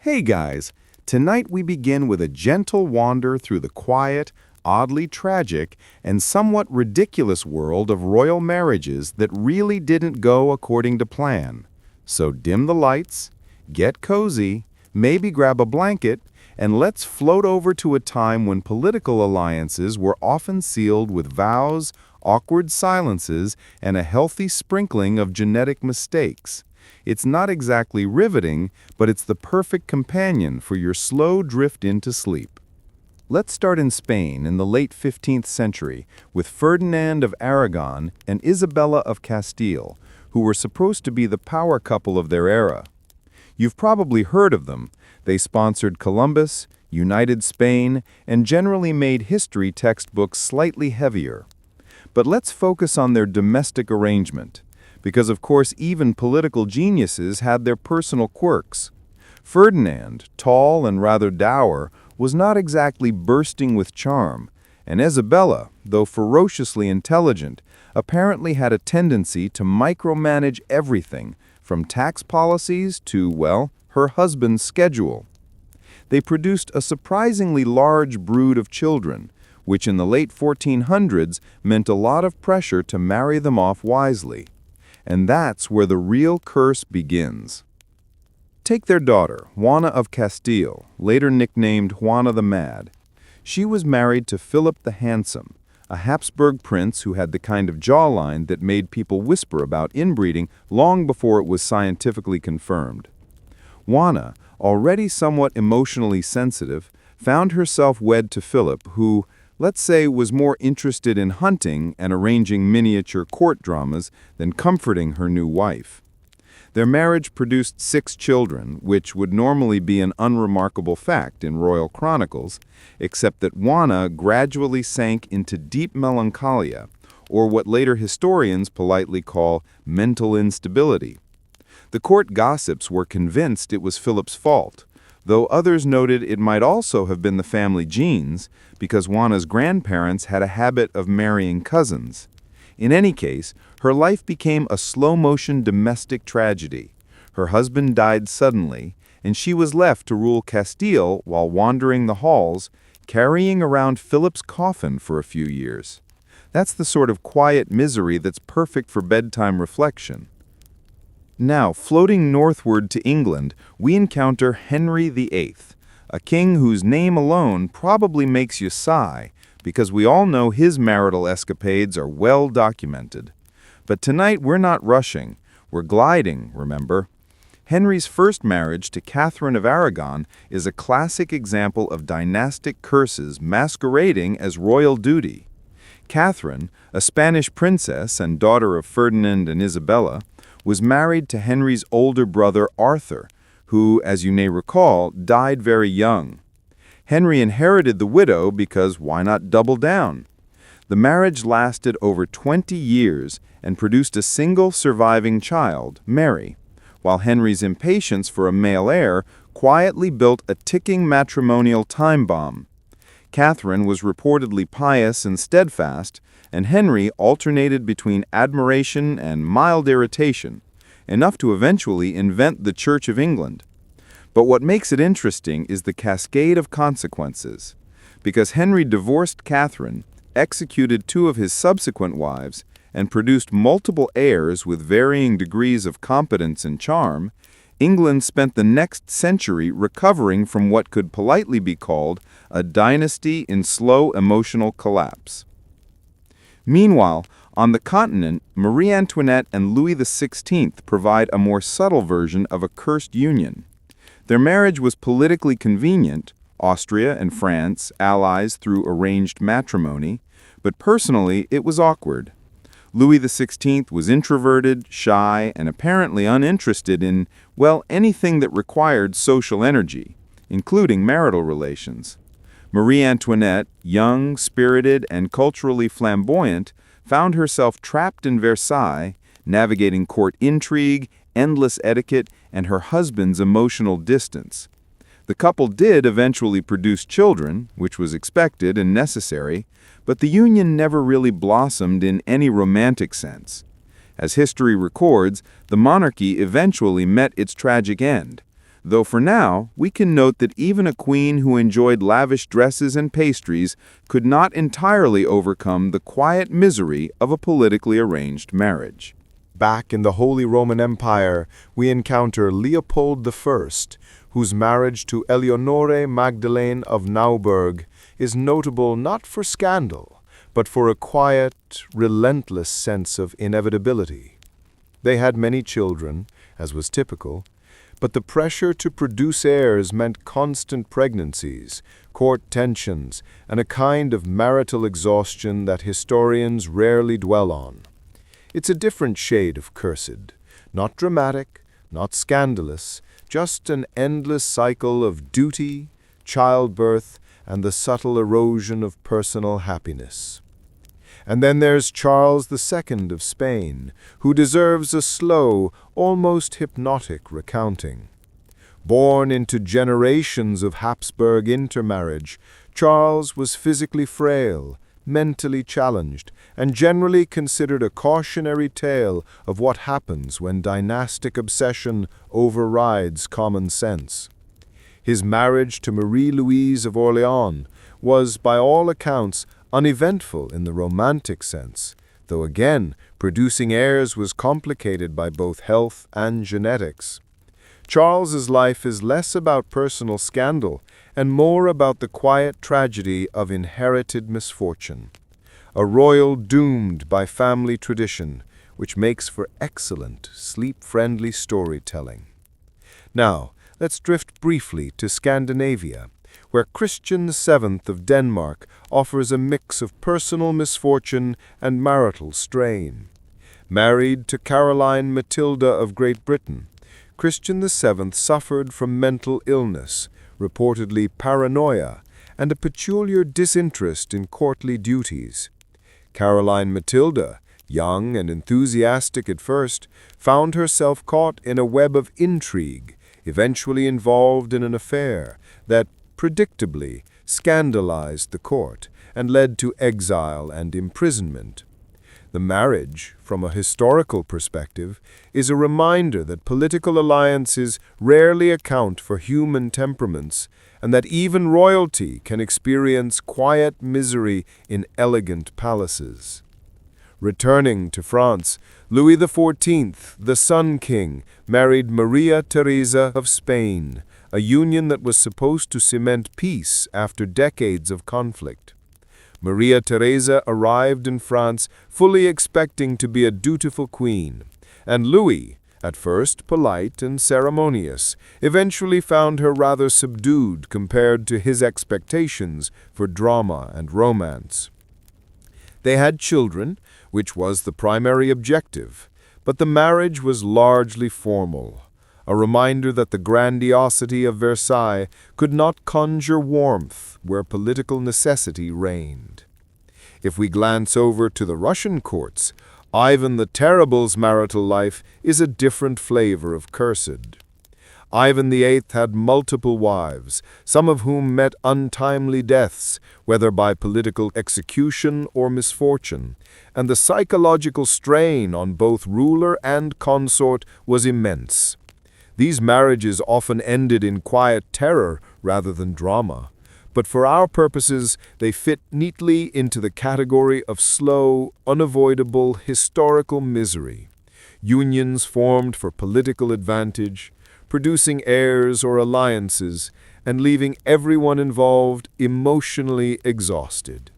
Hey guys, tonight we begin with a gentle wander through the quiet, oddly tragic, and somewhat ridiculous world of royal marriages that really didn't go according to plan. So dim the lights, get cozy, maybe grab a blanket, and let's float over to a time when political alliances were often sealed with vows, awkward silences, and a healthy sprinkling of genetic mistakes. It's not exactly riveting, but it's the perfect companion for your slow drift into sleep. Let's start in Spain in the late 15th century with Ferdinand of Aragon and Isabella of Castile, who were supposed to be the power couple of their era. You've probably heard of them. They sponsored Columbus, united Spain, and generally made history textbooks slightly heavier. But let's focus on their domestic arrangement, because of course even political geniuses had their personal quirks. Ferdinand, tall and rather dour, was not exactly bursting with charm, and Isabella, though ferociously intelligent, apparently had a tendency to micromanage everything, from tax policies to, well, her husband's schedule. They produced a surprisingly large brood of children, which in the late 1400s meant a lot of pressure to marry them off wisely. And that's where the real curse begins. Take their daughter, Juana of Castile, later nicknamed Juana the Mad. She was married to Philip the Handsome, a Habsburg prince who had the kind of jawline that made people whisper about inbreeding long before it was scientifically confirmed. Juana, already somewhat emotionally sensitive, found herself wed to Philip, who, let's say, was more interested in hunting and arranging miniature court dramas than comforting her new wife. Their marriage produced 6 children, which would normally be an unremarkable fact in royal chronicles, except that Juana gradually sank into deep melancholia, or what later historians politely call mental instability. The court gossips were convinced it was Philip's fault, though others noted it might also have been the family genes, because Juana's grandparents had a habit of marrying cousins. In any case, her life became a slow-motion domestic tragedy. Her husband died suddenly, and she was left to rule Castile while wandering the halls, carrying around Philip's coffin for a few years. That's the sort of quiet misery that's perfect for bedtime reflection. Now, floating northward to England, we encounter Henry VIII, a king whose name alone probably makes you sigh, because we all know his marital escapades are well documented. But tonight we're not rushing, we're gliding, remember? Henry's first marriage to Catherine of Aragon is a classic example of dynastic curses masquerading as royal duty. Catherine, a Spanish princess and daughter of Ferdinand and Isabella, was married to Henry's older brother Arthur, who, as you may recall, died very young. Henry inherited the widow because why not double down? The marriage lasted over 20 years and produced a single surviving child, Mary, while Henry's impatience for a male heir quietly built a ticking matrimonial time bomb. Catherine was reportedly pious and steadfast, and Henry alternated between admiration and mild irritation, enough to eventually invent the Church of England. But what makes it interesting is the cascade of consequences. Because Henry divorced Catherine, executed 2 of his subsequent wives, and produced multiple heirs with varying degrees of competence and charm, England spent the next century recovering from what could politely be called a dynasty in slow emotional collapse. Meanwhile, on the continent, Marie Antoinette and Louis XVI provide a more subtle version of a cursed union. Their marriage was politically convenient, Austria and France, allies through arranged matrimony, but personally it was awkward. Louis XVI was introverted, shy, and apparently uninterested in, well, anything that required social energy, including marital relations. Marie Antoinette, young, spirited, and culturally flamboyant, found herself trapped in Versailles, navigating court intrigue, endless etiquette, and her husband's emotional distance. The couple did eventually produce children, which was expected and necessary, but the union never really blossomed in any romantic sense. As history records, the monarchy eventually met its tragic end. Though for now, we can note that even a queen who enjoyed lavish dresses and pastries could not entirely overcome the quiet misery of a politically arranged marriage. Back in the Holy Roman Empire, we encounter Leopold I, whose marriage to Eleonore Magdalene of Nauburg is notable not for scandal, but for a quiet, relentless sense of inevitability. They had many children, as was typical, but the pressure to produce heirs meant constant pregnancies, court tensions, and a kind of marital exhaustion that historians rarely dwell on. It's a different shade of cursed, not dramatic, not scandalous, just an endless cycle of duty, childbirth, and the subtle erosion of personal happiness. And then there's Charles II of Spain, who deserves a slow, almost hypnotic recounting. Born into generations of Habsburg intermarriage, Charles was physically frail, mentally challenged, and generally considered a cautionary tale of what happens when dynastic obsession overrides common sense. His marriage to Marie-Louise of Orléans was, by all accounts, uneventful in the romantic sense, though again, producing heirs was complicated by both health and genetics. Charles's life is less about personal scandal and more about the quiet tragedy of inherited misfortune. A royal doomed by family tradition, which makes for excellent, sleep-friendly storytelling. Now, let's drift briefly to Scandinavia, where Christian VII of Denmark offers a mix of personal misfortune and marital strain. Married to Caroline Matilda of Great Britain, Christian VII suffered from mental illness, reportedly paranoia, and a peculiar disinterest in courtly duties. Caroline Matilda, young and enthusiastic at first, found herself caught in a web of intrigue, eventually involved in an affair that, predictably, scandalized the court and led to exile and imprisonment. The marriage, from a historical perspective, is a reminder that political alliances rarely account for human temperaments, and that even royalty can experience quiet misery in elegant palaces. Returning to France, Louis XIV, the Sun King, married Maria Theresa of Spain, a union that was supposed to cement peace after decades of conflict. Maria Theresa arrived in France fully expecting to be a dutiful queen, and Louis, at first polite and ceremonious, eventually found her rather subdued compared to his expectations for drama and romance. They had children, which was the primary objective, but the marriage was largely formal, a reminder that the grandiosity of Versailles could not conjure warmth where political necessity reigned. If we glance over to the Russian courts, Ivan the Terrible's marital life is a different flavor of cursed. Ivan VIII had multiple wives, some of whom met untimely deaths, whether by political execution or misfortune, and the psychological strain on both ruler and consort was immense. These marriages often ended in quiet terror rather than drama, but for our purposes they fit neatly into the category of slow, unavoidable historical misery. Unions formed for political advantage, producing heirs or alliances, and leaving everyone involved emotionally exhausted.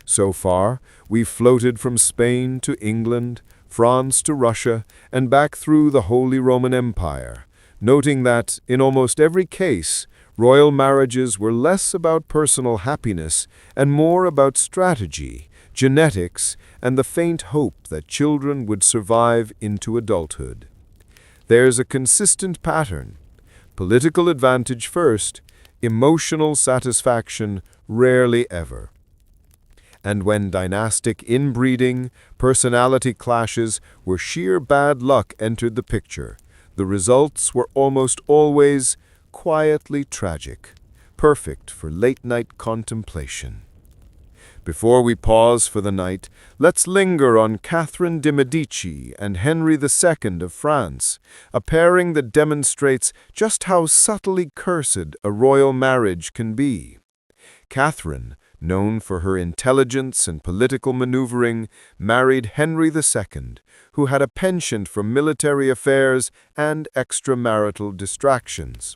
So far, we've floated from Spain to England, France to Russia, and back through the Holy Roman Empire, noting that, in almost every case, royal marriages were less about personal happiness and more about strategy, genetics, and the faint hope that children would survive into adulthood. There's a consistent pattern: political advantage first, emotional satisfaction rarely ever. And when dynastic inbreeding, personality clashes, where sheer bad luck entered the picture, the results were almost always quietly tragic, perfect for late-night contemplation. Before we pause for the night, let's linger on Catherine de' Medici and Henry II of France, a pairing that demonstrates just how subtly cursed a royal marriage can be. Catherine, known for her intelligence and political maneuvering, married Henry II, who had a penchant for military affairs and extramarital distractions.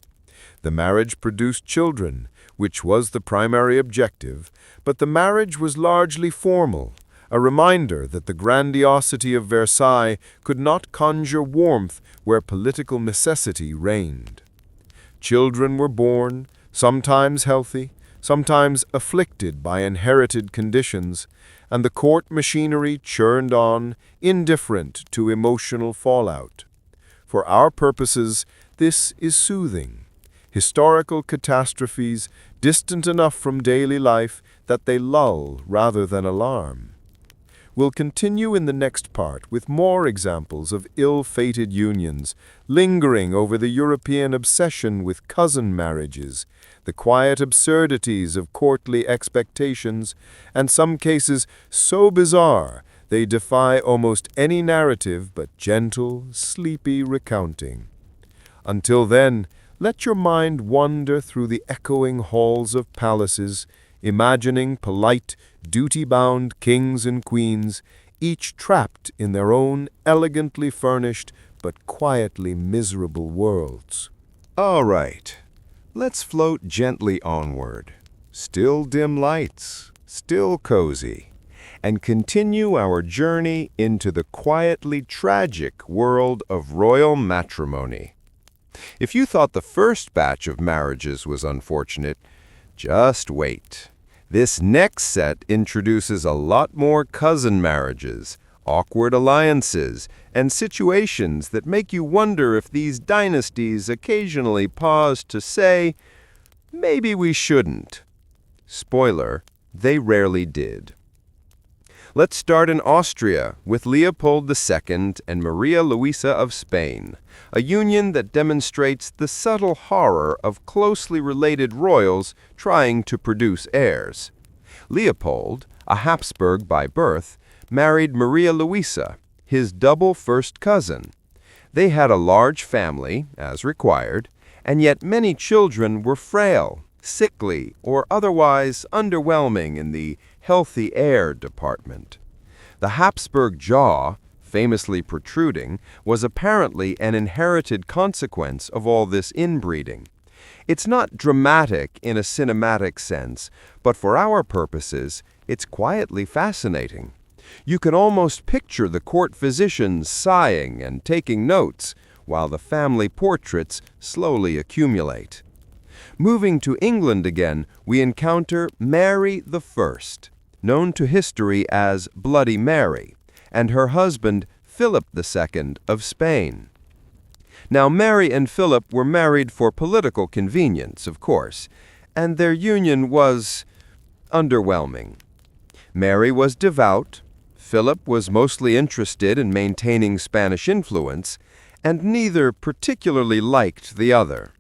The marriage produced children, which was the primary objective, but the marriage was largely formal, a reminder that the grandiosity of Versailles could not conjure warmth where political necessity reigned. Children were born, sometimes healthy, sometimes afflicted by inherited conditions, and the court machinery churned on, indifferent to emotional fallout. For our purposes, this is soothing. Historical catastrophes distant enough from daily life that they lull rather than alarm. We'll continue in the next part with more examples of ill-fated unions, lingering over the European obsession with cousin marriages, the quiet absurdities of courtly expectations, and some cases so bizarre they defy almost any narrative but gentle, sleepy recounting. Until then, let your mind wander through the echoing halls of palaces, imagining polite, duty-bound kings and queens, each trapped in their own elegantly furnished but quietly miserable worlds. All right, let's float gently onward. Still dim lights, still cozy, and continue our journey into the quietly tragic world of royal matrimony. If you thought the first batch of marriages was unfortunate, just wait. This next set introduces a lot more cousin marriages, awkward alliances, and situations that make you wonder if these dynasties occasionally pause to say, maybe we shouldn't. Spoiler, they rarely did. Let's start in Austria with Leopold II and Maria Luisa of Spain, a union that demonstrates the subtle horror of closely related royals trying to produce heirs. Leopold, a Habsburg by birth, married Maria Luisa, his double first cousin. They had a large family, as required, and yet many children were frail, sickly, or otherwise underwhelming in the healthy heir department. The Habsburg jaw, famously protruding, was apparently an inherited consequence of all this inbreeding. It's not dramatic in a cinematic sense, but for our purposes, it's quietly fascinating. You can almost picture the court physicians sighing and taking notes, while the family portraits slowly accumulate. Moving to England again, we encounter Mary I, known to history as Bloody Mary, and her husband Philip II of Spain. Now, Mary and Philip were married for political convenience, of course, and their union was underwhelming. Mary was devout, Philip was mostly interested in maintaining Spanish influence, and neither particularly liked the other.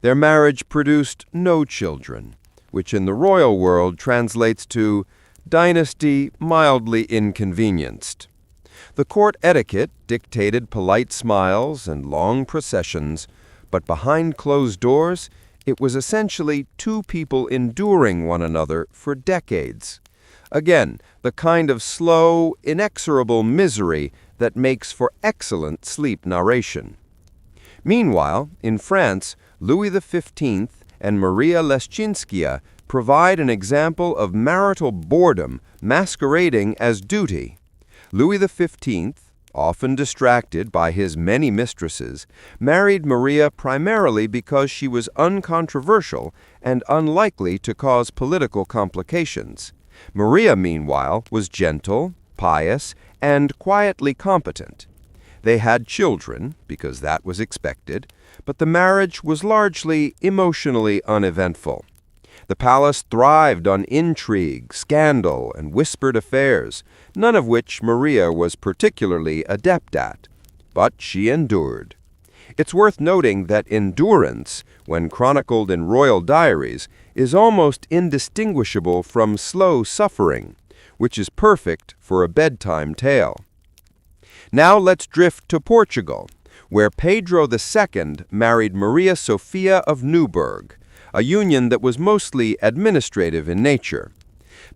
Their marriage produced no children, which in the royal world translates to dynasty mildly inconvenienced. The court etiquette dictated polite smiles and long processions, but behind closed doors, it was essentially two people enduring one another for decades. Again, the kind of slow, inexorable misery that makes for excellent sleep narration. Meanwhile, in France, Louis XV and Maria Leschinskaya provide an example of marital boredom masquerading as duty. Louis XV, often distracted by his many mistresses, married Maria primarily because she was uncontroversial and unlikely to cause political complications. Maria, meanwhile, was gentle, pious, and quietly competent. They had children, because that was expected, but the marriage was largely emotionally uneventful. The palace thrived on intrigue, scandal, and whispered affairs, none of which Maria was particularly adept at. But she endured. It's worth noting that endurance, when chronicled in royal diaries, is almost indistinguishable from slow suffering, which is perfect for a bedtime tale. Now let's drift to Portugal, where Pedro II married Maria Sophia of Neuburg, a union that was mostly administrative in nature.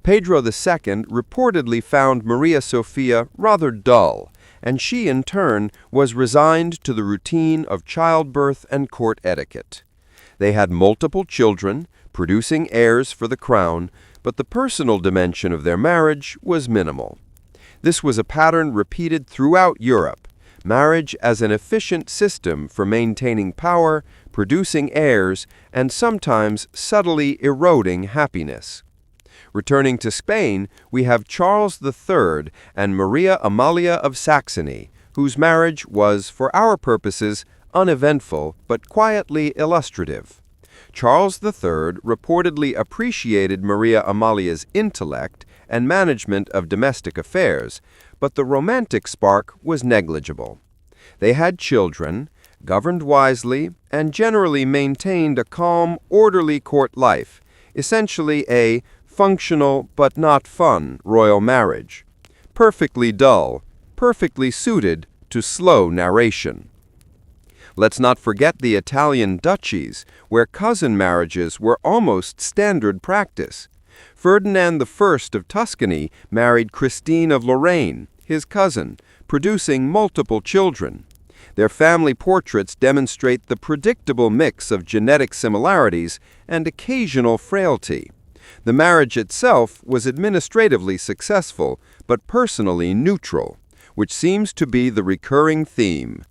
Pedro II reportedly found Maria Sophia rather dull, and she in turn was resigned to the routine of childbirth and court etiquette. They had multiple children, producing heirs for the crown, but the personal dimension of their marriage was minimal. This was a pattern repeated throughout Europe, marriage as an efficient system for maintaining power, producing heirs, and sometimes subtly eroding happiness. Returning to Spain, we have Charles III and Maria Amalia of Saxony, whose marriage was, for our purposes, uneventful but quietly illustrative. Charles III reportedly appreciated Maria Amalia's intellect and management of domestic affairs, but the romantic spark was negligible. They had children, governed wisely, and generally maintained a calm, orderly court life, essentially a functional but not fun royal marriage. Perfectly dull, perfectly suited to slow narration. Let's not forget the Italian duchies, where cousin marriages were almost standard practice. Ferdinand I of Tuscany married Christine of Lorraine, his cousin, producing multiple children. Their family portraits demonstrate the predictable mix of genetic similarities and occasional frailty. The marriage itself was administratively successful, but personally neutral, which seems to be the recurring theme.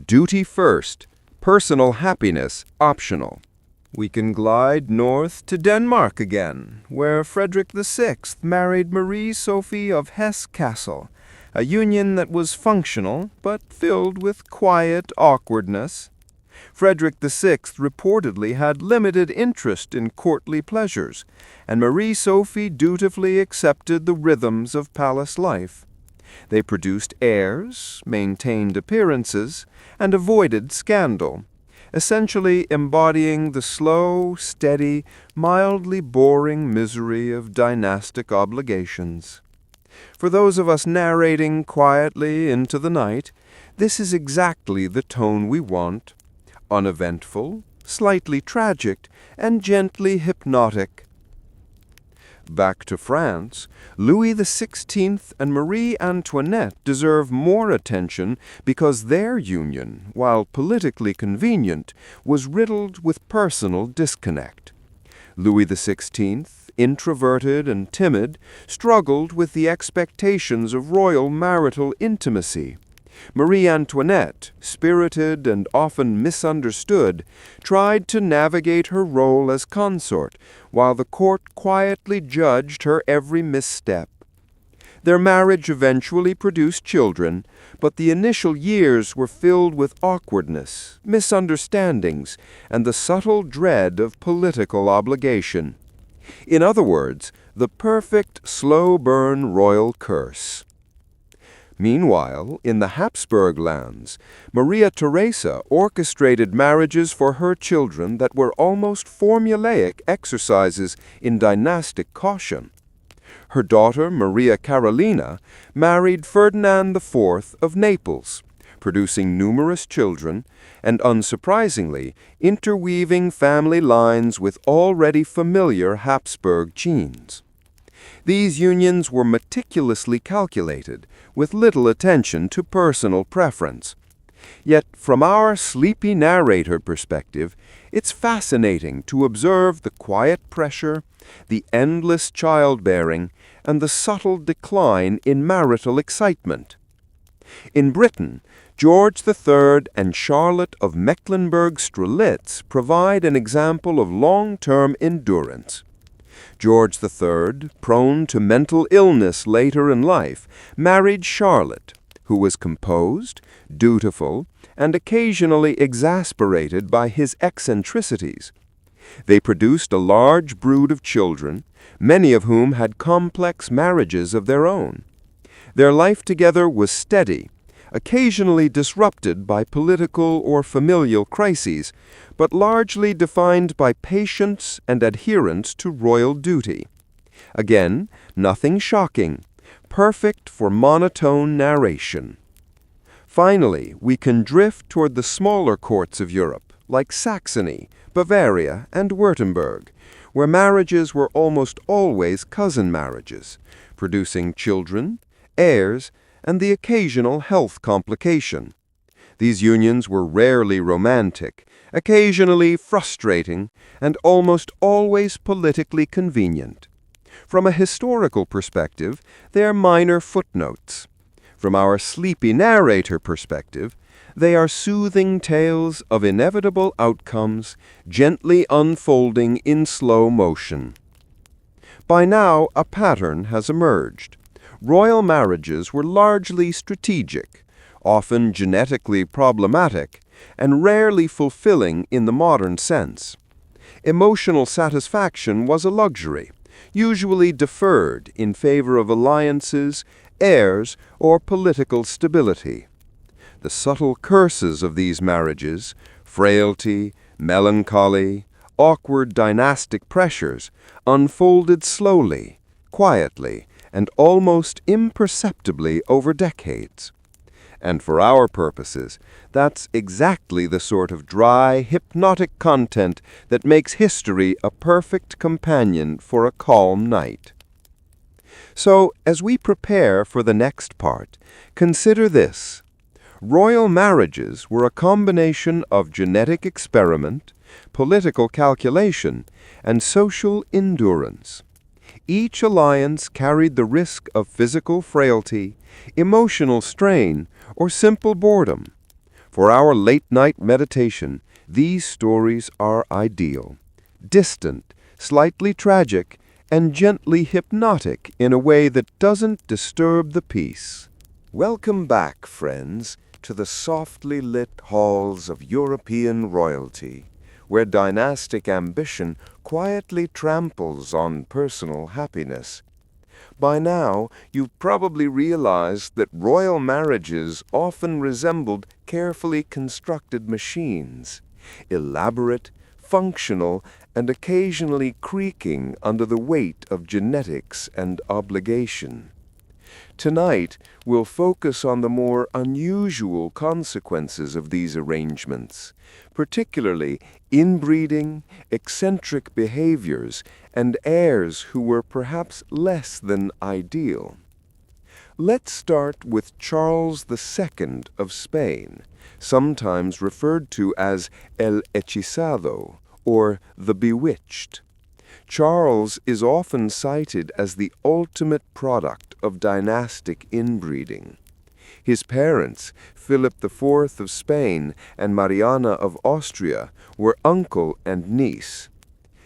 Duty first, personal happiness optional. We can glide north to Denmark again, where Frederick VI married Marie Sophie of Hesse-Kassel, a union that was functional but filled with quiet awkwardness. Frederick VI reportedly had limited interest in courtly pleasures, and Marie Sophie dutifully accepted the rhythms of palace life. They produced heirs, maintained appearances, and avoided scandal, essentially embodying the slow, steady, mildly boring misery of dynastic obligations. For those of us narrating quietly into the night, this is exactly the tone we want: uneventful, slightly tragic, and gently hypnotic. Back to France, Louis XVI and Marie Antoinette deserve more attention because their union, while politically convenient, was riddled with personal disconnect. Louis XVI, introverted and timid, struggled with the expectations of royal marital intimacy. Marie Antoinette, spirited and often misunderstood, tried to navigate her role as consort, while the court quietly judged her every misstep. Their marriage eventually produced children, but the initial years were filled with awkwardness, misunderstandings, and the subtle dread of political obligation. In other words, the perfect slow-burn royal curse. Meanwhile, in the Habsburg lands, Maria Theresa orchestrated marriages for her children that were almost formulaic exercises in dynastic caution. Her daughter, Maria Carolina, married Ferdinand IV of Naples, producing numerous children and, unsurprisingly, interweaving family lines with already familiar Habsburg genes. These unions were meticulously calculated, with little attention to personal preference. Yet, from our sleepy narrator perspective, it's fascinating to observe the quiet pressure, the endless childbearing, and the subtle decline in marital excitement. In Britain, George III and Charlotte of Mecklenburg-Strelitz provide an example of long-term endurance. George III, prone to mental illness later in life, married Charlotte, who was composed, dutiful, and occasionally exasperated by his eccentricities. They produced a large brood of children, many of whom had complex marriages of their own. Their life together was steady, occasionally disrupted by political or familial crises, but largely defined by patience and adherence to royal duty. Again, nothing shocking, perfect for monotone narration. Finally, we can drift toward the smaller courts of Europe, like Saxony, Bavaria, and Württemberg, where marriages were almost always cousin marriages, producing children, heirs, and the occasional health complication. These unions were rarely romantic, occasionally frustrating, and almost always politically convenient. From a historical perspective, they are minor footnotes. From our sleepy narrator perspective, they are soothing tales of inevitable outcomes, gently unfolding in slow motion. By now, a pattern has emerged. Royal marriages were largely strategic, often genetically problematic, and rarely fulfilling in the modern sense. Emotional satisfaction was a luxury, usually deferred in favor of alliances, heirs, or political stability. The subtle curses of these marriages, frailty, melancholy, awkward dynastic pressures, unfolded slowly, quietly, and almost imperceptibly over decades. And for our purposes, that's exactly the sort of dry, hypnotic content that makes history a perfect companion for a calm night. So, as we prepare for the next part, consider this. Royal marriages were a combination of genetic experiment, political calculation, and social endurance. Each alliance carried the risk of physical frailty, emotional strain, or simple boredom. For our late-night meditation, these stories are ideal. Distant, slightly tragic, and gently hypnotic in a way that doesn't disturb the peace. Welcome back, friends, to the softly lit halls of European royalty, where dynastic ambition quietly tramples on personal happiness. By now, you've probably realized that royal marriages often resembled carefully constructed machines, elaborate, functional, and occasionally creaking under the weight of genetics and obligation. Tonight, we'll focus on the more unusual consequences of these arrangements, particularly inbreeding, eccentric behaviors, and heirs who were perhaps less than ideal. Let's start with Charles II of Spain, sometimes referred to as El Hechizado, or the Bewitched. Charles is often cited as the ultimate product of dynastic inbreeding. His parents, Philip IV of Spain and Mariana of Austria, were uncle and niece.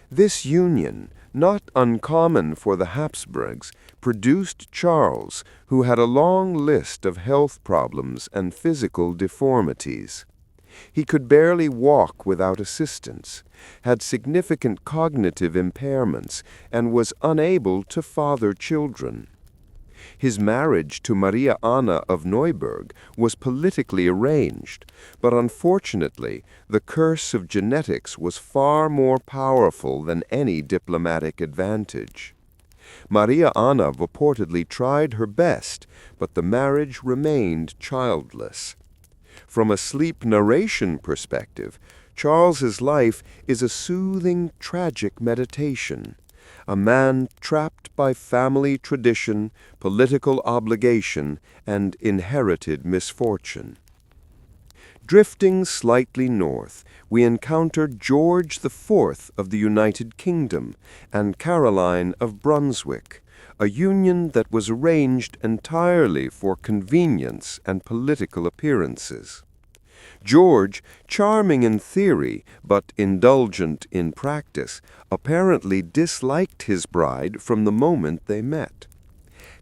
This union, not uncommon for the Habsburgs, produced Charles, who had a long list of health problems and physical deformities. He could barely walk without assistance, had significant cognitive impairments, and was unable to father children. His marriage to Maria Anna of Neuburg was politically arranged, but unfortunately, the curse of genetics was far more powerful than any diplomatic advantage. Maria Anna reportedly tried her best, but the marriage remained childless. From a sleep narration perspective, Charles's life is a soothing, tragic meditation. A man trapped by family tradition, political obligation, and inherited misfortune. Drifting slightly north, we encounter George IV of the United Kingdom and Caroline of Brunswick, a union that was arranged entirely for convenience and political appearances. George, charming in theory but indulgent in practice, apparently disliked his bride from the moment they met.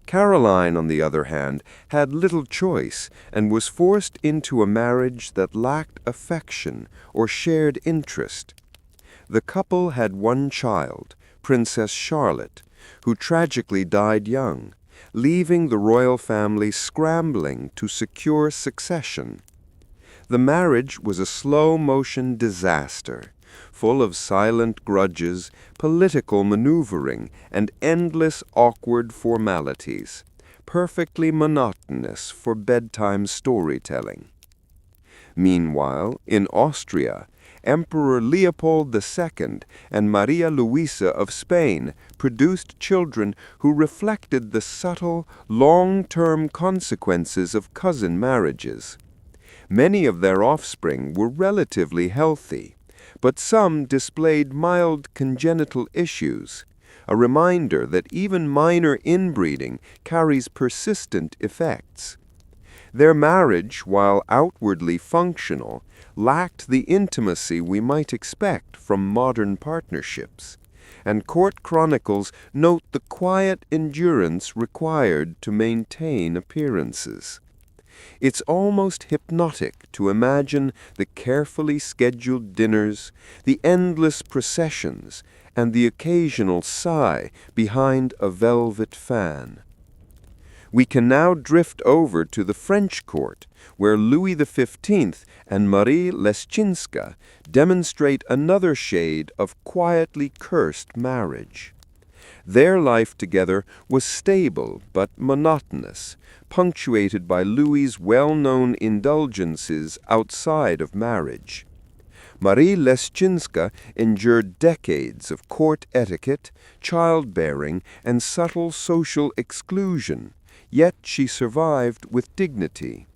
Caroline, on the other hand, had little choice and was forced into a marriage that lacked affection or shared interest. The couple had one child, Princess Charlotte, who tragically died young, leaving the royal family scrambling to secure succession. The marriage was a slow-motion disaster, full of silent grudges, political maneuvering, and endless awkward formalities, perfectly monotonous for bedtime storytelling. Meanwhile, in Austria, Emperor Leopold II and Maria Luisa of Spain produced children who reflected the subtle, long-term consequences of cousin marriages. Many of their offspring were relatively healthy, but some displayed mild congenital issues, a reminder that even minor inbreeding carries persistent effects. Their marriage, while outwardly functional, lacked the intimacy we might expect from modern partnerships, and court chronicles note the quiet endurance required to maintain appearances. It's almost hypnotic to imagine the carefully scheduled dinners, the endless processions, and the occasional sigh behind a velvet fan. We can now drift over to the French court, where Louis XV and Marie Leschinska demonstrate another shade of quietly cursed marriage. Their life together was stable but monotonous, punctuated by Louis's well-known indulgences outside of marriage. Marie Leschinska endured decades of court etiquette, childbearing, and subtle social exclusion, yet she survived with dignity.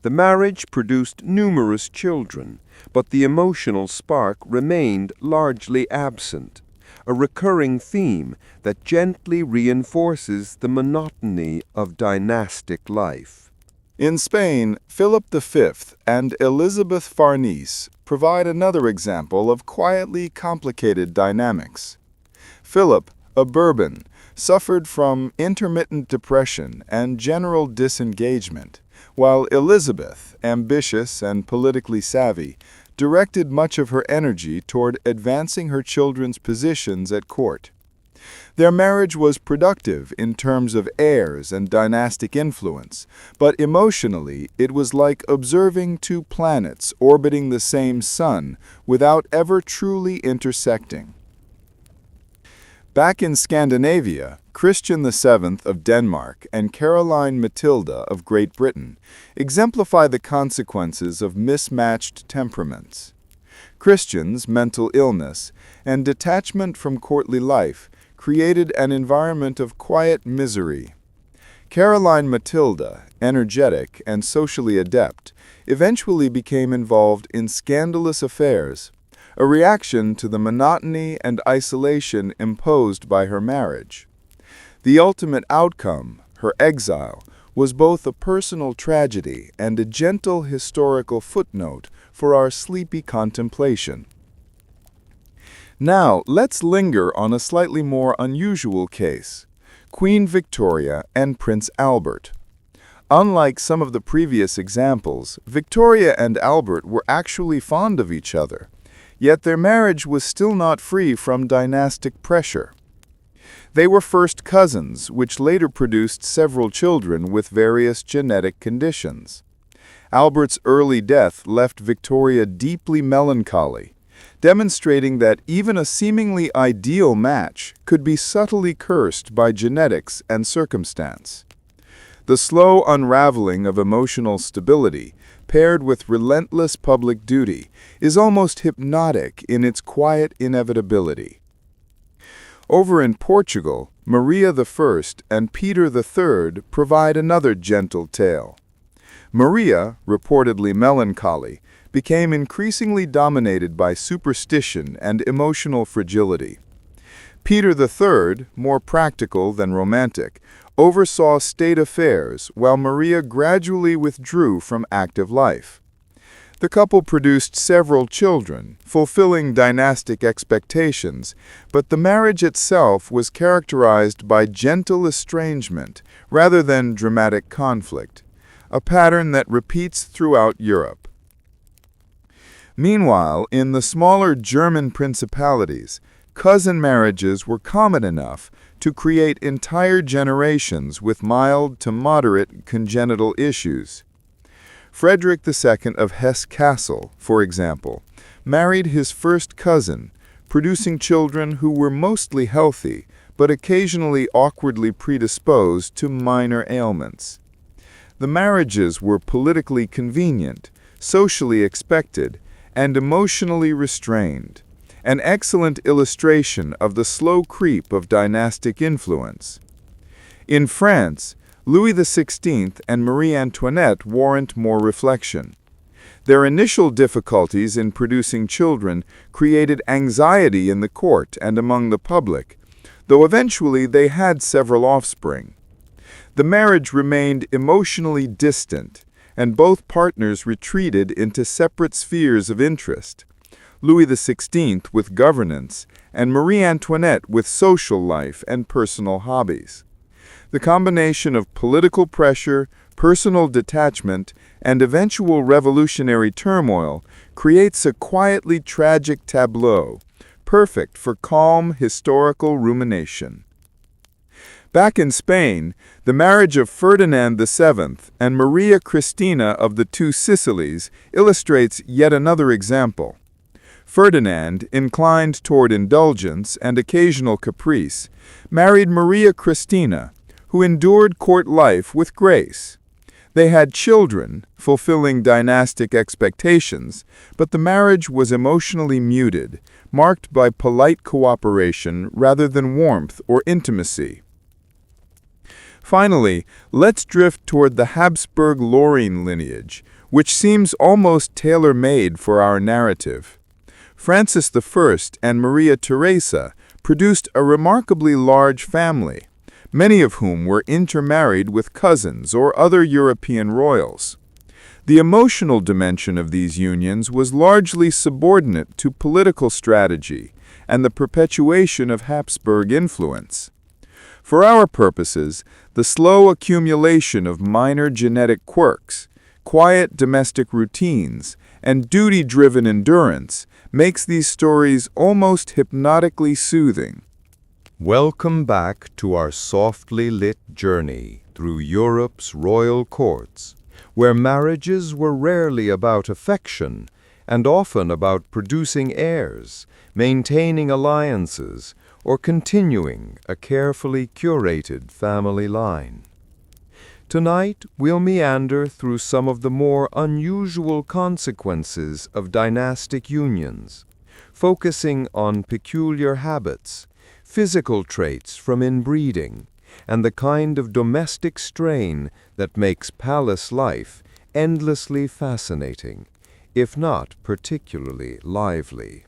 The marriage produced numerous children, but the emotional spark remained largely absent, a recurring theme that gently reinforces the monotony of dynastic life. In Spain, Philip V and Elizabeth Farnese provide another example of quietly complicated dynamics. Philip, a Bourbon, suffered from intermittent depression and general disengagement, while Elizabeth, ambitious and politically savvy, directed much of her energy toward advancing her children's positions at court. Their marriage was productive in terms of heirs and dynastic influence, but emotionally it was like observing two planets orbiting the same sun without ever truly intersecting. Back in Scandinavia, Christian VII of Denmark and Caroline Matilda of Great Britain exemplify the consequences of mismatched temperaments. Christian's mental illness and detachment from courtly life created an environment of quiet misery. Caroline Matilda, energetic and socially adept, eventually became involved in scandalous affairs, a reaction to the monotony and isolation imposed by her marriage. The ultimate outcome, her exile, was both a personal tragedy and a gentle historical footnote for our sleepy contemplation. Now, let's linger on a slightly more unusual case, Queen Victoria and Prince Albert. Unlike some of the previous examples, Victoria and Albert were actually fond of each other. Yet their marriage was still not free from dynastic pressure. They were first cousins, which later produced several children with various genetic conditions. Albert's early death left Victoria deeply melancholy, demonstrating that even a seemingly ideal match could be subtly cursed by genetics and circumstance. The slow unraveling of emotional stability, paired with relentless public duty, is almost hypnotic in its quiet inevitability. Over in Portugal, Maria I and Peter III provide another gentle tale. Maria, reportedly melancholy, became increasingly dominated by superstition and emotional fragility. Peter III, more practical than romantic, oversaw state affairs while Maria gradually withdrew from active life. The couple produced several children, fulfilling dynastic expectations, but the marriage itself was characterized by gentle estrangement rather than dramatic conflict, a pattern that repeats throughout Europe. Meanwhile, in the smaller German principalities, cousin marriages were common enough to create entire generations with mild to moderate congenital issues. Frederick II of Hesse-Kassel, for example, married his first cousin, producing children who were mostly healthy but occasionally awkwardly predisposed to minor ailments. The marriages were politically convenient, socially expected, and emotionally restrained, an excellent illustration of the slow creep of dynastic influence. In France, Louis XVI and Marie Antoinette warrant more reflection. Their initial difficulties in producing children created anxiety in the court and among the public, though eventually they had several offspring. The marriage remained emotionally distant, and both partners retreated into separate spheres of interest, Louis XVI with governance and Marie Antoinette with social life and personal hobbies. The combination of political pressure, personal detachment, and eventual revolutionary turmoil creates a quietly tragic tableau, perfect for calm historical rumination. Back in Spain, the marriage of Ferdinand VII and Maria Cristina of the Two Sicilies illustrates yet another example. Ferdinand, inclined toward indulgence and occasional caprice, married Maria Cristina, who endured court life with grace. They had children, fulfilling dynastic expectations, but the marriage was emotionally muted, marked by polite cooperation rather than warmth or intimacy. Finally, let's drift toward the Habsburg-Lorraine lineage, which seems almost tailor-made for our narrative. Francis I and Maria Theresa produced a remarkably large family, many of whom were intermarried with cousins or other European royals. The emotional dimension of these unions was largely subordinate to political strategy and the perpetuation of Habsburg influence. For our purposes, the slow accumulation of minor genetic quirks, quiet domestic routines, and duty-driven endurance makes these stories almost hypnotically soothing. Welcome back to our softly lit journey through Europe's royal courts, where marriages were rarely about affection and often about producing heirs, maintaining alliances, or continuing a carefully curated family line. Tonight, we'll meander through some of the more unusual consequences of dynastic unions, focusing on peculiar habits, physical traits from inbreeding, and the kind of domestic strain that makes palace life endlessly fascinating, if not particularly lively.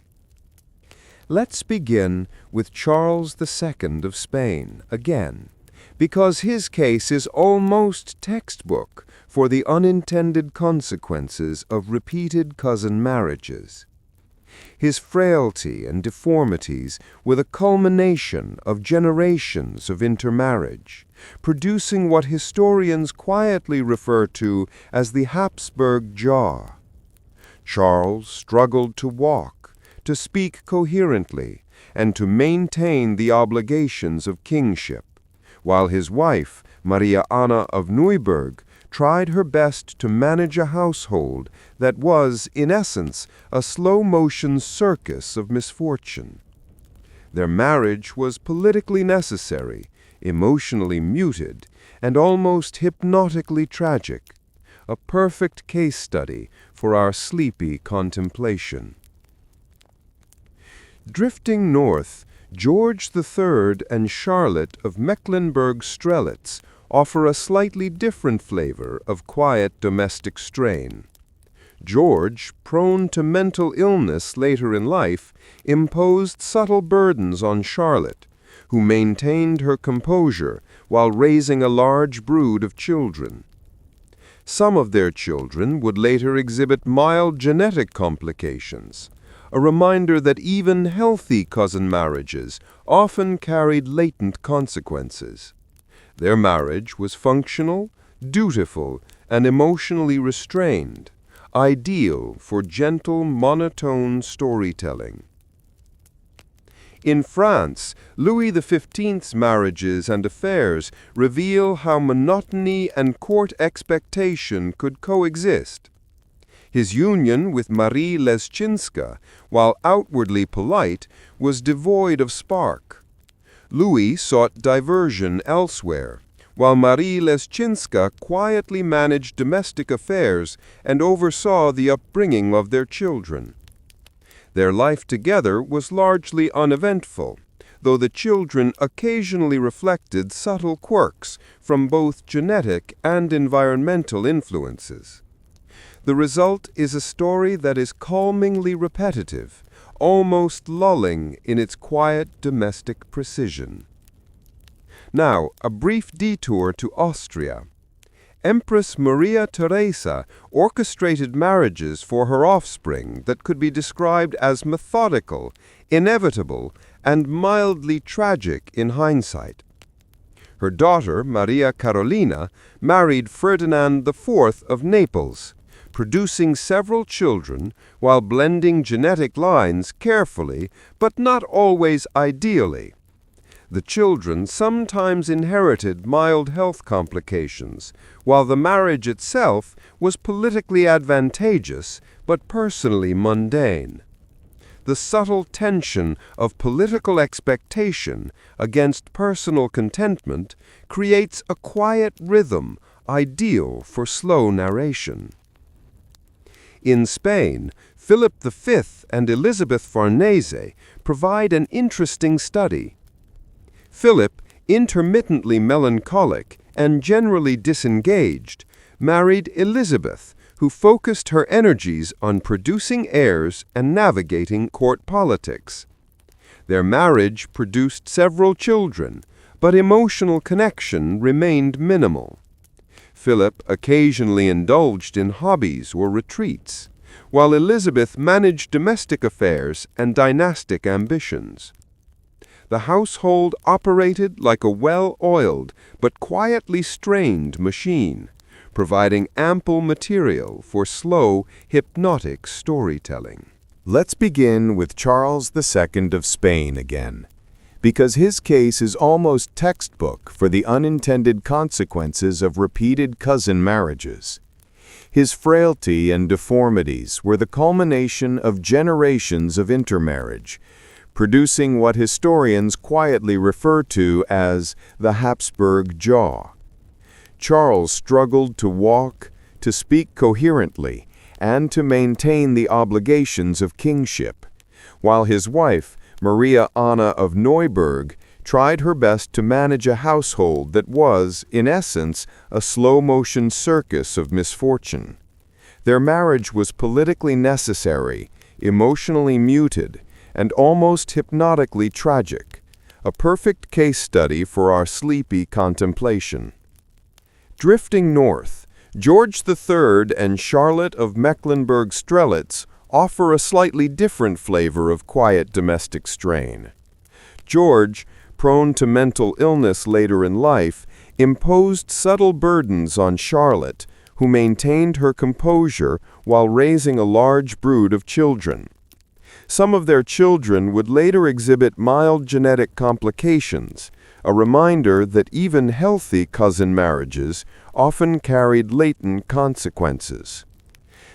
Let's begin with Charles II of Spain again, because his case is almost textbook for the unintended consequences of repeated cousin marriages. His frailty and deformities were the culmination of generations of intermarriage, producing what historians quietly refer to as the Habsburg jaw. Charles struggled to walk, to speak coherently, and to maintain the obligations of kingship, while his wife, Maria Anna of Neuburg, tried her best to manage a household that was, in essence, a slow-motion circus of misfortune. Their marriage was politically necessary, emotionally muted, and almost hypnotically tragic, a perfect case study for our sleepy contemplation. Drifting north, George III and Charlotte of Mecklenburg-Strelitz offer a slightly different flavor of quiet domestic strain. George, prone to mental illness later in life, imposed subtle burdens on Charlotte, who maintained her composure while raising a large brood of children. Some of their children would later exhibit mild genetic complications, a reminder that even healthy cousin marriages often carried latent consequences. Their marriage was functional, dutiful, and emotionally restrained, ideal for gentle, monotone storytelling. In France, Louis XV's marriages and affairs reveal how monotony and court expectation could coexist. His union with Marie Leschinska, while outwardly polite, was devoid of spark. Louis sought diversion elsewhere, while Marie Leschinska quietly managed domestic affairs and oversaw the upbringing of their children. Their life together was largely uneventful, though the children occasionally reflected subtle quirks from both genetic and environmental influences. The result is a story that is calmingly repetitive, almost lulling in its quiet domestic precision. Now, a brief detour to Austria. Empress Maria Theresa orchestrated marriages for her offspring that could be described as methodical, inevitable, and mildly tragic in hindsight. Her daughter, Maria Carolina, married Ferdinand IV of Naples, producing several children while blending genetic lines carefully but not always ideally. The children sometimes inherited mild health complications, while the marriage itself was politically advantageous but personally mundane. The subtle tension of political expectation against personal contentment creates a quiet rhythm ideal for slow narration. In Spain, Philip V and Elizabeth Farnese provide an interesting study. Philip, intermittently melancholic and generally disengaged, married Elizabeth, who focused her energies on producing heirs and navigating court politics. Their marriage produced several children, but emotional connection remained minimal. Philip occasionally indulged in hobbies or retreats, while Elizabeth managed domestic affairs and dynastic ambitions. The household operated like a well-oiled but quietly strained machine, providing ample material for slow, hypnotic storytelling. Let's begin with Charles II of Spain again, because his case is almost textbook for the unintended consequences of repeated cousin marriages. His frailty and deformities were the culmination of generations of intermarriage, producing what historians quietly refer to as the Habsburg jaw. Charles struggled to walk, to speak coherently, and to maintain the obligations of kingship, while his wife, Maria Anna of Neuburg, tried her best to manage a household that was, in essence, a slow-motion circus of misfortune. Their marriage was politically necessary, emotionally muted, and almost hypnotically tragic, a perfect case study for our sleepy contemplation. Drifting north, George III and Charlotte of Mecklenburg-Strelitz offer a slightly different flavor of quiet domestic strain. George, prone to mental illness later in life, imposed subtle burdens on Charlotte, who maintained her composure while raising a large brood of children. Some of their children would later exhibit mild genetic complications, a reminder that even healthy cousin marriages often carried latent consequences.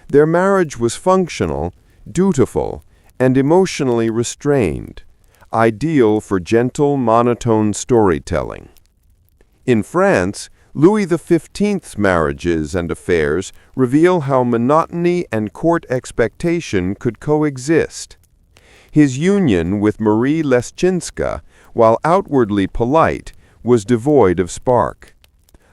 Their marriage was functional, dutiful, and emotionally restrained, ideal for gentle, monotone storytelling. In France, Louis XV's marriages and affairs reveal how monotony and court expectation could coexist. His union with Marie Leschinska, while outwardly polite, was devoid of spark.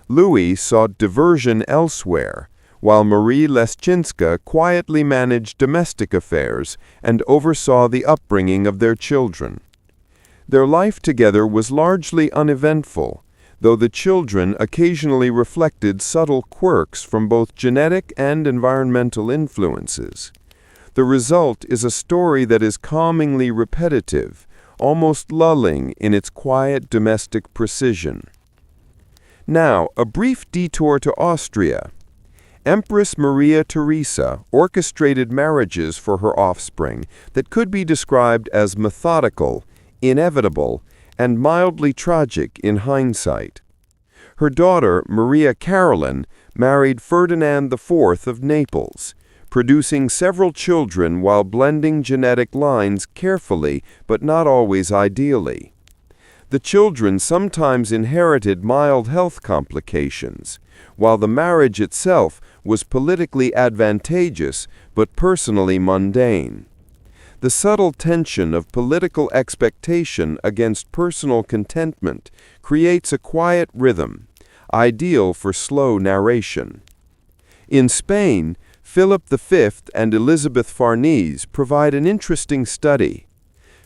Louis sought diversion elsewhere, while Marie Leschinska quietly managed domestic affairs and oversaw the upbringing of their children. Their life together was largely uneventful, though the children occasionally reflected subtle quirks from both genetic and environmental influences. The result is a story that is calmingly repetitive, almost lulling in its quiet domestic precision. Now, a brief detour to Austria. Empress Maria Theresa orchestrated marriages for her offspring that could be described as methodical, inevitable, and mildly tragic in hindsight. Her daughter, Maria Caroline, married Ferdinand IV of Naples, producing several children while blending genetic lines carefully but not always ideally. The children sometimes inherited mild health complications, while the marriage itself was politically advantageous but personally mundane. The subtle tension of political expectation against personal contentment creates a quiet rhythm, ideal for slow narration. In Spain, Philip V and Elizabeth Farnese provide an interesting study.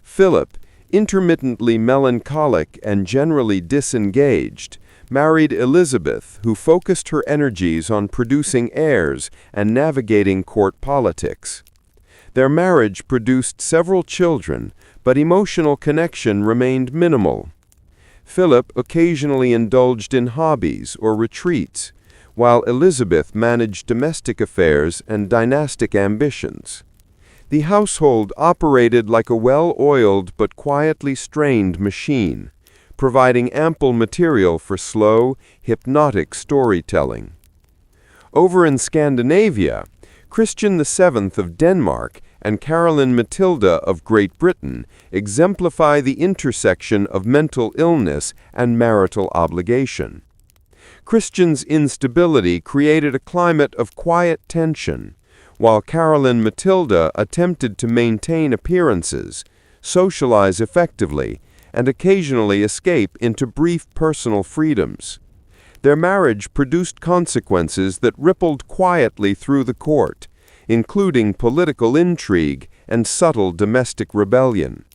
Philip, intermittently melancholic and generally disengaged, married Elizabeth, who focused her energies on producing heirs and navigating court politics. Their marriage produced several children, but emotional connection remained minimal. Philip occasionally indulged in hobbies or retreats, while Elizabeth managed domestic affairs and dynastic ambitions. The household operated like a well-oiled but quietly strained machine, providing ample material for slow, hypnotic storytelling. Over in Scandinavia, Christian VII of Denmark and Caroline Matilda of Great Britain exemplify the intersection of mental illness and marital obligation. Christian's instability created a climate of quiet tension, while Caroline Matilda attempted to maintain appearances, socialize effectively, and occasionally escape into brief personal freedoms. Their marriage produced consequences that rippled quietly through the court, including political intrigue and subtle domestic rebellion.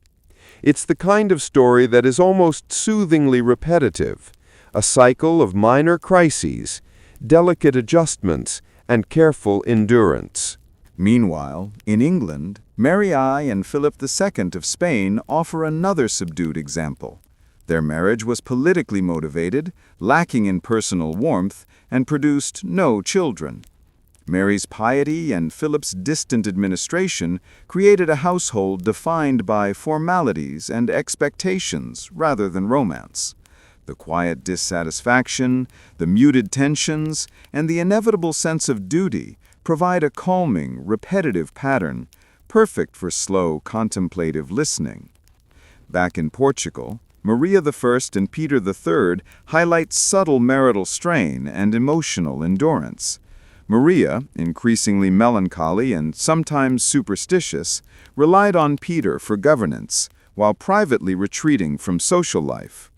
It's the kind of story that is almost soothingly repetitive, a cycle of minor crises, delicate adjustments, and careful endurance. Meanwhile, in England, Mary I and Philip II of Spain offer another subdued example. Their marriage was politically motivated, lacking in personal warmth, and produced no children. Mary's piety and Philip's distant administration created a household defined by formalities and expectations rather than romance. The quiet dissatisfaction, the muted tensions, and the inevitable sense of duty provide a calming, repetitive pattern, perfect for slow, contemplative listening. Back in Portugal, Maria I and Peter III highlight subtle marital strain and emotional endurance. Maria, increasingly melancholy and sometimes superstitious, relied on Peter for governance, while privately retreating from social life.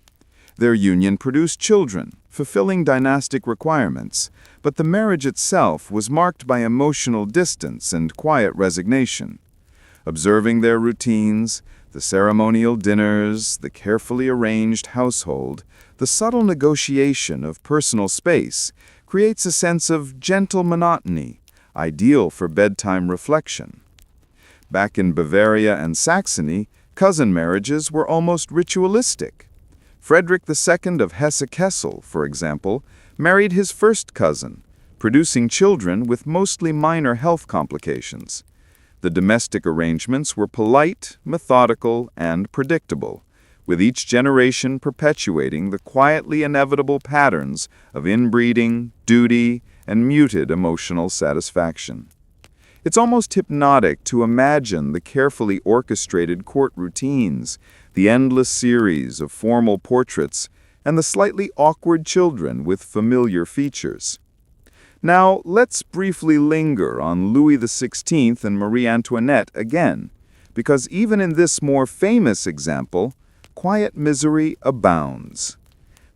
Their union produced children, fulfilling dynastic requirements, but the marriage itself was marked by emotional distance and quiet resignation. Observing their routines, the ceremonial dinners, the carefully arranged household, the subtle negotiation of personal space creates a sense of gentle monotony, ideal for bedtime reflection. Back in Bavaria and Saxony, cousin marriages were almost ritualistic. Frederick II of Hesse-Kassel, for example, married his first cousin, producing children with mostly minor health complications. The domestic arrangements were polite, methodical, and predictable, with each generation perpetuating the quietly inevitable patterns of inbreeding, duty, and muted emotional satisfaction. It's almost hypnotic to imagine the carefully orchestrated court routines, the endless series of formal portraits, and the slightly awkward children with familiar features. Now, let's briefly linger on Louis XVI and Marie Antoinette again, because even in this more famous example, quiet misery abounds.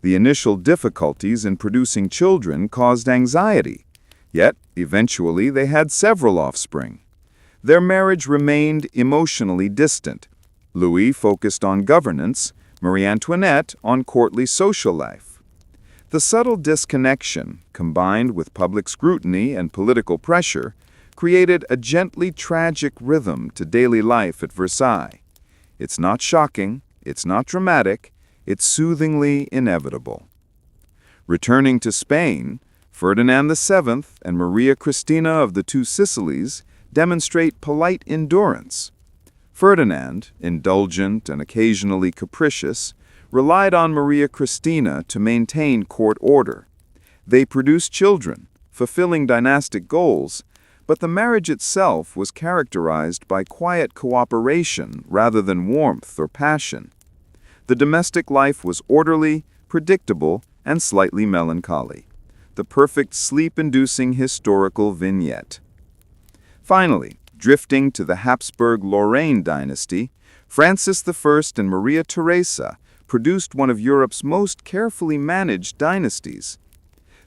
The initial difficulties in producing children caused anxiety, yet eventually they had several offspring. Their marriage remained emotionally distant. Louis focused on governance, Marie Antoinette on courtly social life. The subtle disconnection, combined with public scrutiny and political pressure, created a gently tragic rhythm to daily life at Versailles. It's not shocking, it's not dramatic, it's soothingly inevitable. Returning to Spain, Ferdinand VII and Maria Cristina of the Two Sicilies demonstrate polite endurance. Ferdinand, indulgent and occasionally capricious, relied on Maria Cristina to maintain court order. They produced children, fulfilling dynastic goals, but the marriage itself was characterized by quiet cooperation rather than warmth or passion. The domestic life was orderly, predictable, and slightly melancholy, the perfect sleep-inducing historical vignette. Finally, drifting to the Habsburg-Lorraine dynasty, Francis I and Maria Theresa produced one of Europe's most carefully managed dynasties.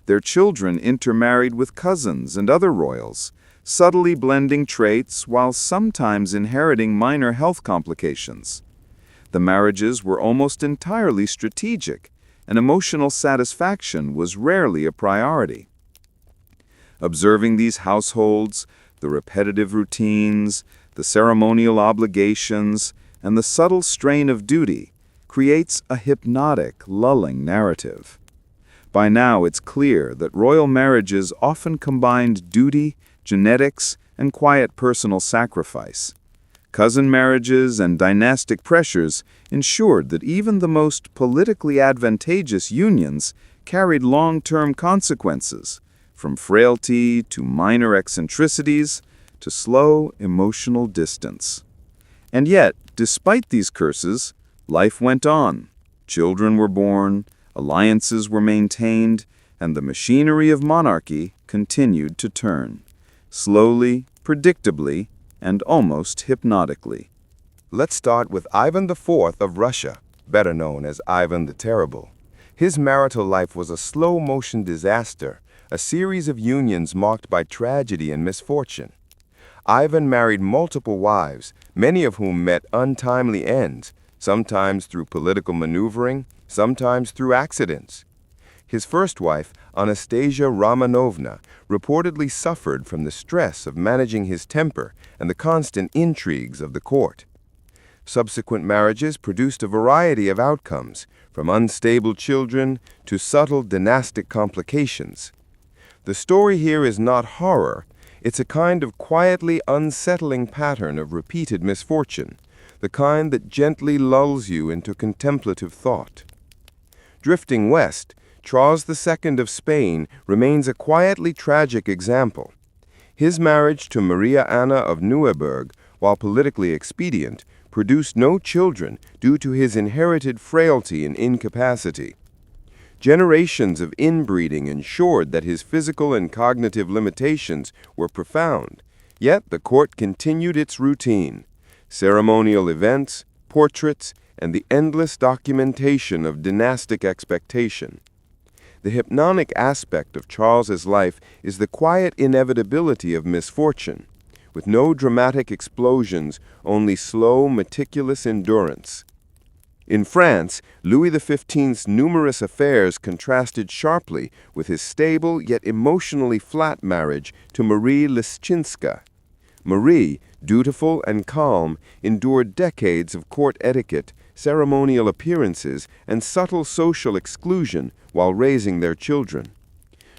Their children intermarried with cousins and other royals, subtly blending traits while sometimes inheriting minor health complications. The marriages were almost entirely strategic, and emotional satisfaction was rarely a priority. Observing these households, the repetitive routines, the ceremonial obligations, and the subtle strain of duty creates a hypnotic, lulling narrative. By now it's clear that royal marriages often combined duty, genetics, and quiet personal sacrifice. Cousin marriages and dynastic pressures ensured that even the most politically advantageous unions carried long-term consequences, from frailty to minor eccentricities to slow emotional distance. And yet, despite these curses, life went on. Children were born, alliances were maintained, and the machinery of monarchy continued to turn, slowly, predictably, and almost hypnotically. Let's start with Ivan IV of Russia, better known as Ivan the Terrible. His marital life was a slow-motion disaster, a series of unions marked by tragedy and misfortune. Ivan married multiple wives, many of whom met untimely ends, sometimes through political maneuvering, sometimes through accidents. His first wife, Anastasia Romanovna, reportedly suffered from the stress of managing his temper and the constant intrigues of the court. Subsequent marriages produced a variety of outcomes, from unstable children to subtle dynastic complications. The story here is not horror, it's a kind of quietly unsettling pattern of repeated misfortune, the kind that gently lulls you into contemplative thought. Drifting west, Charles II of Spain remains a quietly tragic example. His marriage to Maria Anna of Neuburg, while politically expedient, produced no children due to his inherited frailty and incapacity. Generations of inbreeding ensured that his physical and cognitive limitations were profound, yet the court continued its routine: ceremonial events, portraits, and the endless documentation of dynastic expectation. The hypnotic aspect of Charles's life is the quiet inevitability of misfortune, with no dramatic explosions, only slow, meticulous endurance. In France, Louis XV's numerous affairs contrasted sharply with his stable yet emotionally flat marriage to Marie Lischinska. Marie, dutiful and calm, endured decades of court etiquette, ceremonial appearances, and subtle social exclusion while raising their children.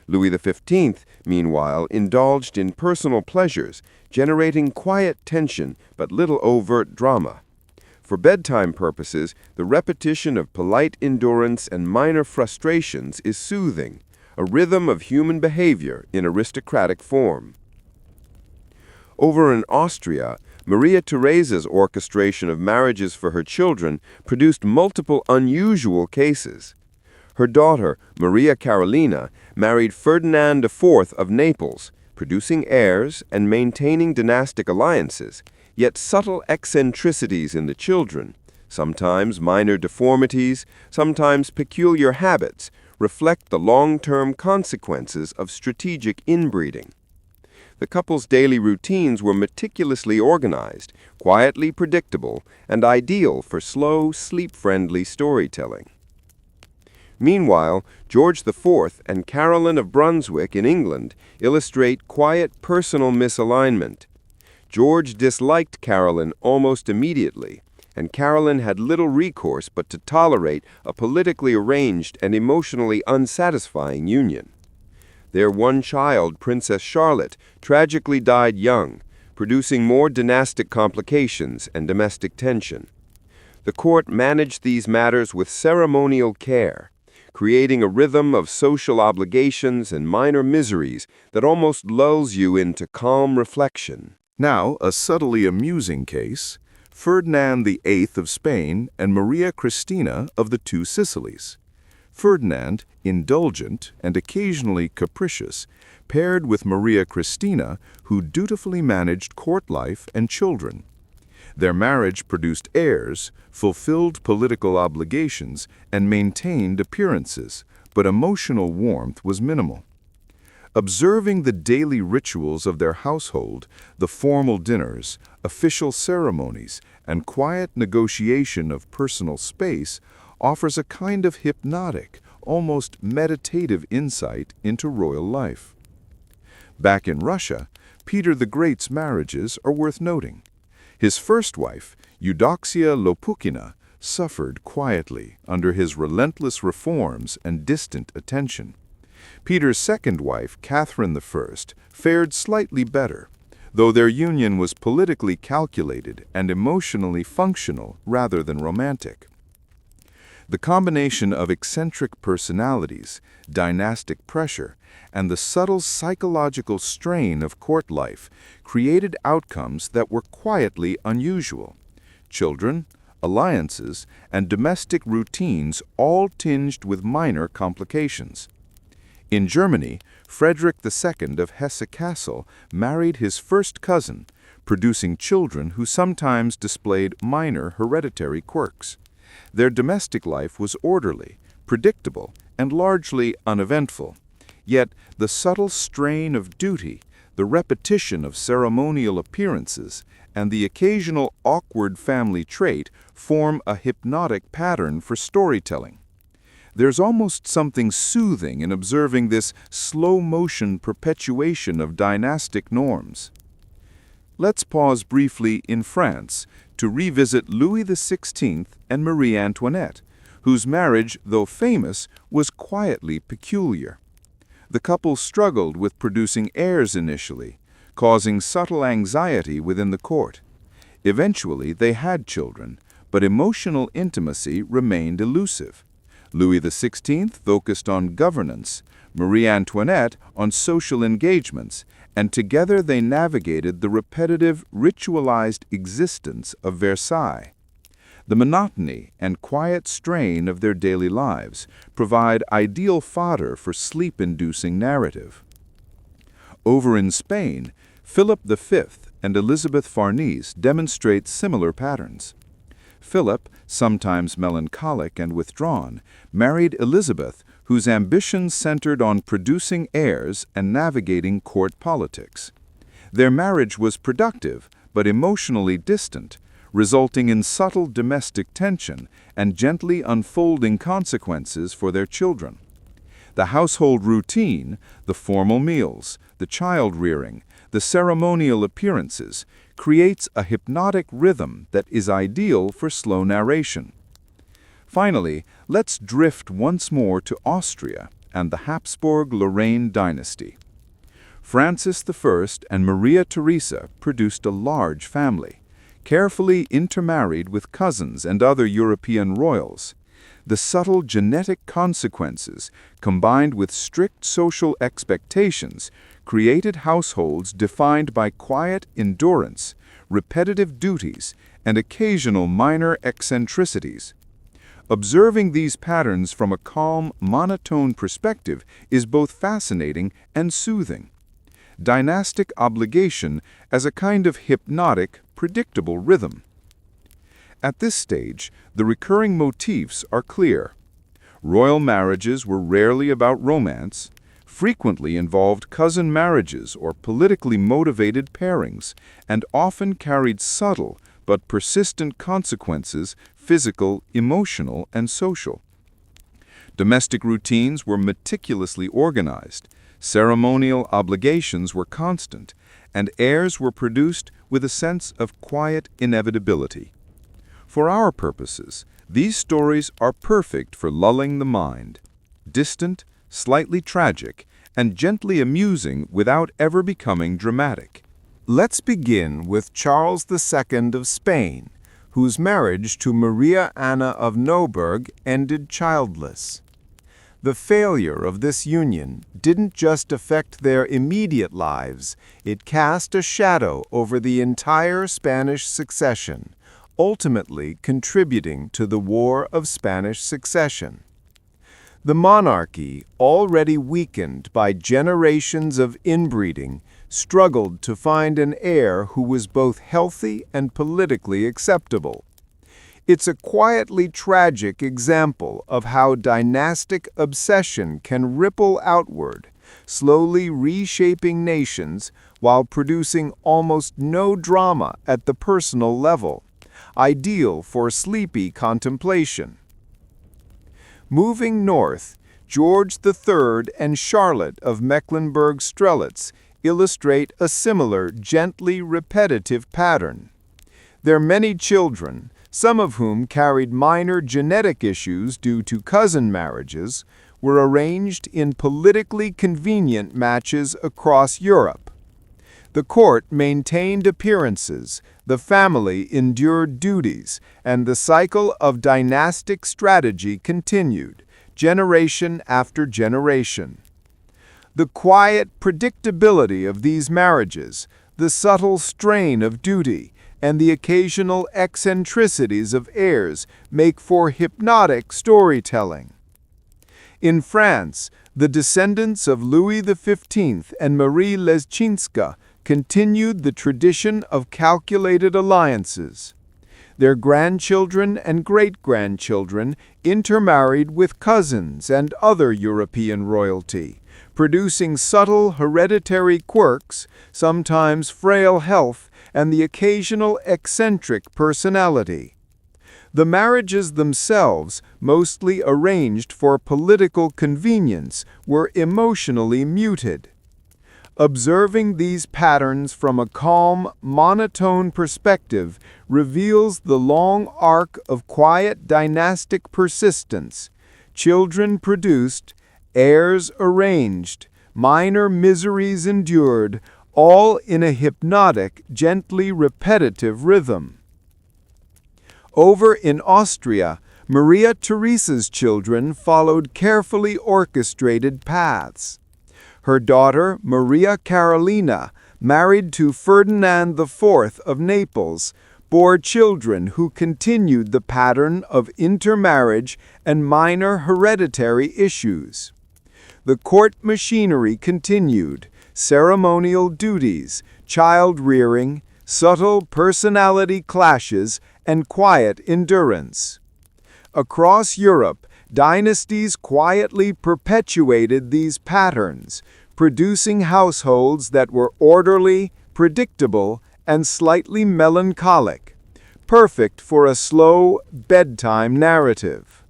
Louis XV, meanwhile, indulged in personal pleasures, generating quiet tension but little overt drama. For bedtime purposes, the repetition of polite endurance and minor frustrations is soothing, a rhythm of human behavior in aristocratic form. Over in Austria, Maria Theresa's orchestration of marriages for her children produced multiple unusual cases. Her daughter, Maria Carolina, married Ferdinand IV of Naples, producing heirs and maintaining dynastic alliances, yet subtle eccentricities in the children, sometimes minor deformities, sometimes peculiar habits, reflect the long-term consequences of strategic inbreeding. The couple's daily routines were meticulously organized, quietly predictable, and ideal for slow, sleep-friendly storytelling. Meanwhile, George IV and Caroline of Brunswick in England illustrate quiet personal misalignment. George disliked Caroline almost immediately, and Caroline had little recourse but to tolerate a politically arranged and emotionally unsatisfying union. Their one child, Princess Charlotte, tragically died young, producing more dynastic complications and domestic tension. The court managed these matters with ceremonial care, creating a rhythm of social obligations and minor miseries that almost lulls you into calm reflection. Now, a subtly amusing case, Ferdinand VIII of Spain and Maria Cristina of the Two Sicilies. Ferdinand, indulgent and occasionally capricious, paired with Maria Cristina, who dutifully managed court life and children. Their marriage produced heirs, fulfilled political obligations, and maintained appearances, but emotional warmth was minimal. Observing the daily rituals of their household, the formal dinners, official ceremonies, and quiet negotiation of personal space offers a kind of hypnotic, almost meditative insight into royal life. Back in Russia, Peter the Great's marriages are worth noting. His first wife, Eudoxia Lopukina, suffered quietly under his relentless reforms and distant attention. Peter's second wife, Catherine I, fared slightly better, though their union was politically calculated and emotionally functional rather than romantic. The combination of eccentric personalities, dynastic pressure, and the subtle psychological strain of court life created outcomes that were quietly unusual. Children, alliances, and domestic routines all tinged with minor complications. In Germany, Frederick II of Hesse-Kassel married his first cousin, producing children who sometimes displayed minor hereditary quirks. Their domestic life was orderly, predictable, and largely uneventful. Yet the subtle strain of duty, the repetition of ceremonial appearances, and the occasional awkward family trait form a hypnotic pattern for storytelling. There's almost something soothing in observing this slow-motion perpetuation of dynastic norms. Let's pause briefly in France to revisit Louis XVI and Marie Antoinette, whose marriage, though famous, was quietly peculiar. The couple struggled with producing heirs initially, causing subtle anxiety within the court. Eventually, they had children, but emotional intimacy remained elusive. Louis XVI focused on governance, Marie Antoinette on social engagements, and together they navigated the repetitive, ritualized existence of Versailles. The monotony and quiet strain of their daily lives provide ideal fodder for sleep-inducing narrative. Over in Spain, Philip V and Elizabeth Farnese demonstrate similar patterns. Philip, sometimes melancholic and withdrawn, married Elizabeth, whose ambitions centered on producing heirs and navigating court politics. Their marriage was productive, but emotionally distant, resulting in subtle domestic tension and gently unfolding consequences for their children. The household routine, the formal meals, the child-rearing, the ceremonial appearances, creates a hypnotic rhythm that is ideal for slow narration. Finally, let's drift once more to Austria and the Habsburg-Lorraine dynasty. Francis I and Maria Theresa produced a large family, carefully intermarried with cousins and other European royals. The subtle genetic consequences, combined with strict social expectations, created households defined by quiet endurance, repetitive duties, and occasional minor eccentricities. Observing these patterns from a calm, monotone perspective is both fascinating and soothing. Dynastic obligation as a kind of hypnotic, predictable rhythm. At this stage, the recurring motifs are clear. Royal marriages were rarely about romance, frequently involved cousin marriages or politically motivated pairings, and often carried subtle but persistent consequences, physical, emotional, and social. Domestic routines were meticulously organized, ceremonial obligations were constant, and heirs were produced with a sense of quiet inevitability. For our purposes, these stories are perfect for lulling the mind, distant, slightly tragic, and gently amusing without ever becoming dramatic. Let's begin with Charles II of Spain, whose marriage to Maria Anna of Neuburg ended childless. The failure of this union didn't just affect their immediate lives, it cast a shadow over the entire Spanish succession, ultimately contributing to the War of Spanish Succession. The monarchy, already weakened by generations of inbreeding, struggled to find an heir who was both healthy and politically acceptable. It's a quietly tragic example of how dynastic obsession can ripple outward, slowly reshaping nations while producing almost no drama at the personal level, ideal for sleepy contemplation. Moving north, George III and Charlotte of Mecklenburg-Strelitz illustrate a similar, gently repetitive pattern. Their many children, some of whom carried minor genetic issues due to cousin marriages, were arranged in politically convenient matches across Europe. The court maintained appearances, the family endured duties, and the cycle of dynastic strategy continued, generation after generation. The quiet predictability of these marriages, the subtle strain of duty, and the occasional eccentricities of heirs make for hypnotic storytelling. In France, the descendants of Louis XV and Marie Leschinska continued the tradition of calculated alliances. Their grandchildren and great-grandchildren intermarried with cousins and other European royalty, producing subtle hereditary quirks, sometimes frail health, and the occasional eccentric personality. The marriages themselves, mostly arranged for political convenience, were emotionally muted. Observing these patterns from a calm, monotone perspective reveals the long arc of quiet dynastic persistence, children produced, heirs arranged, minor miseries endured, all in a hypnotic, gently repetitive rhythm. Over in Austria, Maria Theresa's children followed carefully orchestrated paths. Her daughter, Maria Carolina, married to Ferdinand IV of Naples, bore children who continued the pattern of intermarriage and minor hereditary issues. The court machinery continued, ceremonial duties, child-rearing, subtle personality clashes, and quiet endurance. Across Europe, dynasties quietly perpetuated these patterns, producing households that were orderly, predictable, and slightly melancholic, perfect for a slow bedtime narrative.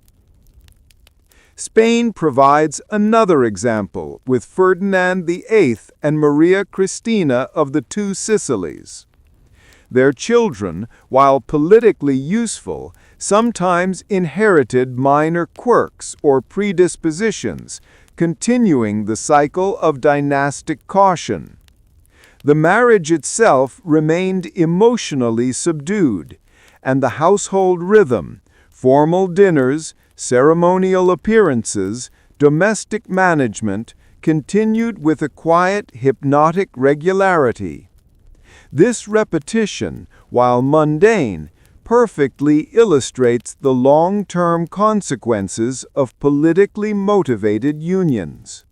Spain provides another example with Ferdinand VIII and Maria Cristina of the Two Sicilies. Their children, while politically useful, sometimes inherited minor quirks or predispositions, continuing the cycle of dynastic caution. The marriage itself remained emotionally subdued, and the household rhythm, formal dinners, ceremonial appearances, domestic management, continued with a quiet, hypnotic regularity. This repetition, while mundane, perfectly illustrates the long-term consequences of politically motivated unions.